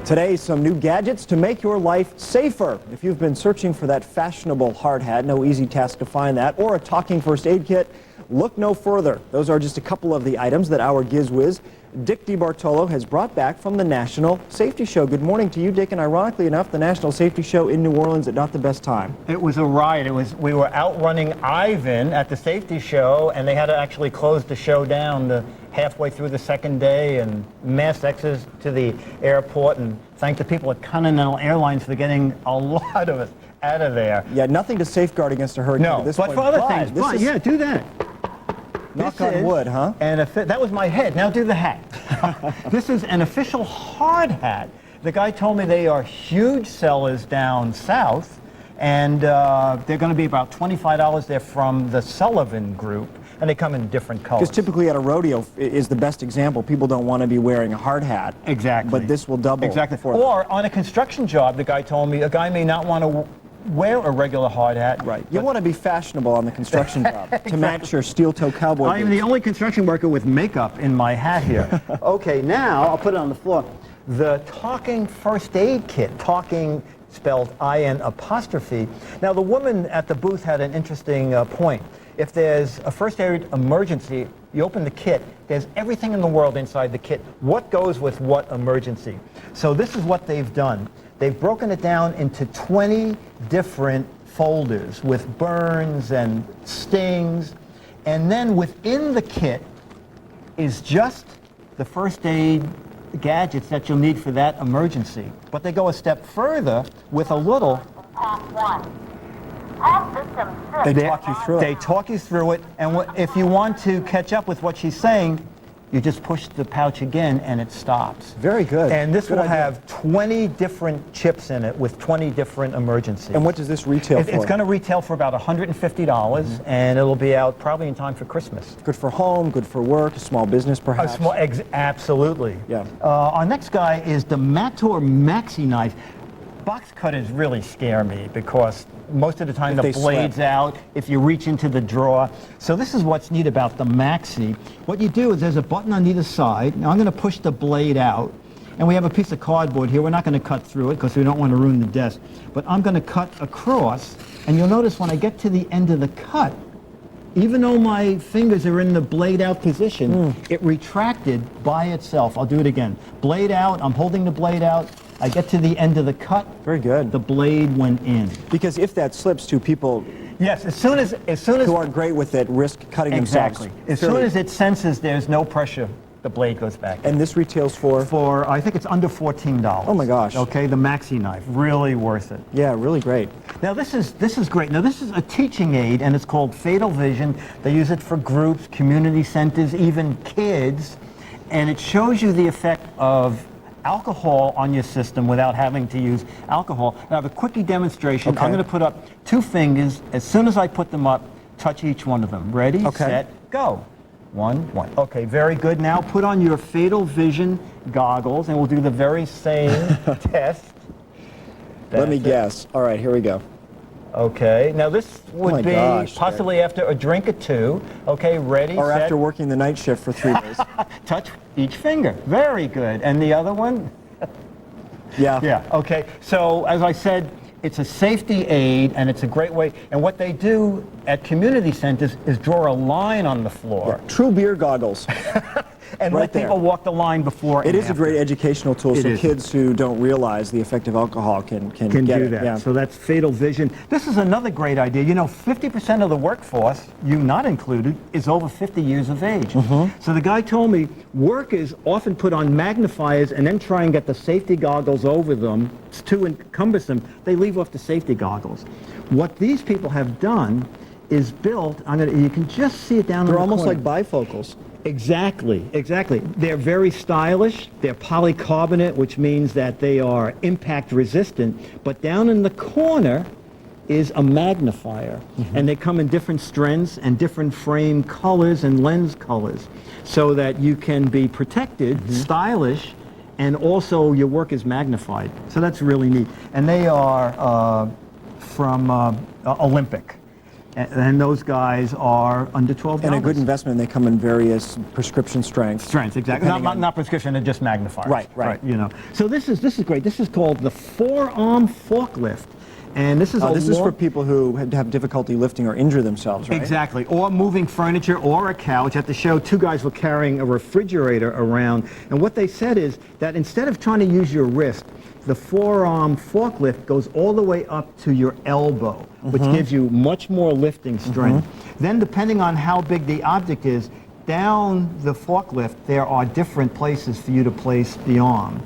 Today, some new gadgets to make your life safer. If you've been searching for that fashionable hard hat, no easy task to find that, or a talking first aid kit, look no further. Those are just a couple of the items that our GiZ WiZ, Dick DeBartolo, has brought back from the National Safety Show. Good morning to you, Dick, and ironically enough, the National Safety Show in New Orleans at not the best time. It was a riot. We were outrunning Ivan at the safety show, and they had to actually close the show down halfway through the second day, and mass exodus to the airport, and thank the people at Continental Airlines for getting a lot of us out of there. Yeah, nothing to safeguard against a hurricane at this point. No, but for other things, yeah, do that. Knock on wood, huh? And that was my head. Now do the hat. This is an official hard hat. The guy told me they are huge sellers down south, and they're going to be about $25. They're from the Sullivan Group, and they come in different colors. Because typically at a rodeo is the best example. People don't want to be wearing a hard hat. Exactly. But this will double. Exactly. For them. Or on a construction job, the guy told me, a guy may not want to wear a regular hard hat. Right. You want to be fashionable on the construction job to match your steel-toe cowboy boots. I am the only construction worker with makeup in my hat here. Okay, now I'll put it on the floor. The talking first aid kit, talking spelled I-N apostrophe. Now the woman at the booth had an interesting point. If there's a first aid emergency, you open the kit, there's everything in the world inside the kit. What goes with what emergency? So this is what they've done. They've broken it down into 20 different folders with burns and stings. And then within the kit is just the first aid gadgets that you'll need for that emergency. But they go a step further with a little... They talk you through it. They talk you through it, and if you want to catch up with what she's saying, you just push the pouch again and it stops. Very good. And this good will idea. have 20 different chips in it with 20 different emergencies. And what does this retail for? It's going to retail for about $150, and it'll be out probably in time for Christmas. Good for home, good for work, a small business perhaps. Absolutely. Yeah. Our next guy is the Mator Maxi Knife. Box cutters really scare me because most of the time the blade's out if you reach into the drawer. So this is what's neat about the Maxi. What you do is there's a button on either side. Now I'm going to push the blade out, and we have a piece of cardboard here. We're not going to cut through it because we don't want to ruin the desk. But I'm going to cut across, and you'll notice when I get to the end of the cut, even though my fingers are in the blade out position, it retracted by itself. I'll do it again. Blade out, I'm holding the blade out. I get to the end of the cut. Very good. The blade went in. Because if that slips to people as soon as who aren't great with it, risk cutting themselves. As soon as it senses there's no pressure, the blade goes back. And this retails for? I think it's under $14. Oh my gosh. Okay, the Maxi Knife, really worth it. Yeah, really great. Now this is great. Now this is a teaching aid, and it's called Fatal Vision. They use it for groups, community centers, even kids, and it shows you the effect of alcohol on your system without having to use alcohol. Now I have a quickie demonstration. Okay. I'm going to put up 2 fingers. As soon as I put them up, touch each one of them. Ready, set, go. 1, 1. Okay, very good. Now put on your Fatal Vision goggles, and we'll do the very same test. Let me guess. All right, here we go. Okay, now this would be possibly after a drink or 2. Okay, ready, or set. After working the night shift for 3 days. Touch each finger. Very good. And the other one? Yeah. Yeah, okay. So, as I said, it's a safety aid, and it's a great way. And what they do at community centers is draw a line on the floor. Yeah. True beer goggles. And let people walk the line before and It is after. a great educational tool, so kids who don't realize the effect of alcohol can get do that. Yeah. So that's Fatal Vision. This is another great idea. You know, 50% of the workforce, you not included, is over 50 years of age. So the guy told me workers often put on magnifiers and then try and get the safety goggles over them. It's too cumbersome. They leave off the safety goggles. What these people have done is built, you can just see it down in the corner. They're almost like bifocals. Exactly. They're very stylish. They're polycarbonate, which means that they are impact resistant. But down in the corner is a magnifier. And they come in different strengths and different frame colors and lens colors so that you can be protected, stylish, and also your work is magnified. So that's really neat. And they are from Olympic. And those guys are under $12. And a good investment. They come in various prescription strengths. Strengths, exactly. Not prescription, they're just magnifiers. Right. You know. So this is great. This is called the forearm forklift. And this is this is for people who have difficulty lifting or injure themselves, right? Exactly. Or moving furniture or a couch. At the show, two guys were carrying a refrigerator around. And what they said is that instead of trying to use your wrist, the forearm forklift goes all the way up to your elbow, which gives you much more lifting strength. Then, depending on how big the object is, down the forklift, there are different places for you to place the arm.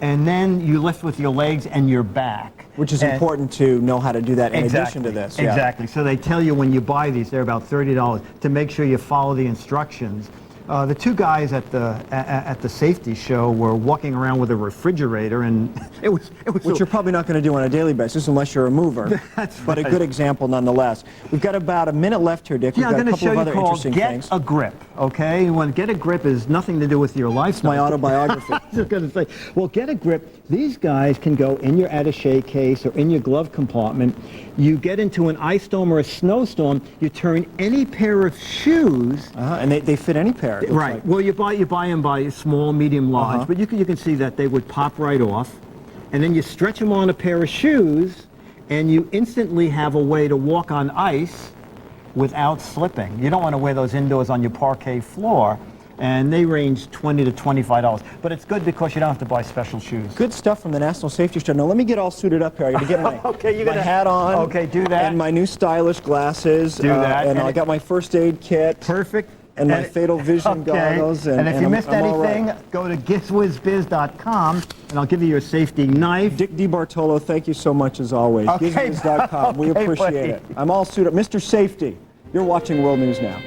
And then you lift with your legs and your back. Which is important to know how to do that in addition to this. Yeah. Exactly. So they tell you when you buy these, they're about $30, to make sure you follow the instructions. The two guys at the safety show were walking around with a refrigerator, and it was which you're probably not going to do on a daily basis unless you're a mover. That's but a good example nonetheless. We've got about a minute left here, Dick. We've got a couple of other interesting things. Get a grip, okay? When get a grip is nothing to do with your life. It's my autobiography. I was going to say, well, get a grip. These guys can go in your attaché case or in your glove compartment. You get into an ice storm or a snowstorm, you turn any pair of shoes. And they fit any pair. Right. Like. Well, you buy them by small, medium, large, but you can see that they would pop right off, and then you stretch them on a pair of shoes, and you instantly have a way to walk on ice without slipping. You don't want to wear those indoors on your parquet floor, and they range $20 to $25. But it's good because you don't have to buy special shoes. Good stuff from the National Safety Show. Now let me get all suited up here. I got to get my, my hat on. Okay, do that. And my new stylish glasses. Do that. And I got my first aid kit. Perfect. And my fatal vision goggles. And if you missed anything, right. go to GiZWiZBiz.com, and I'll give you your safety knife. Dick DeBartolo, thank you so much as always. Okay. GiZWiZ.com. We appreciate it. I'm all suited up. Mr. Safety, you're watching World News Now.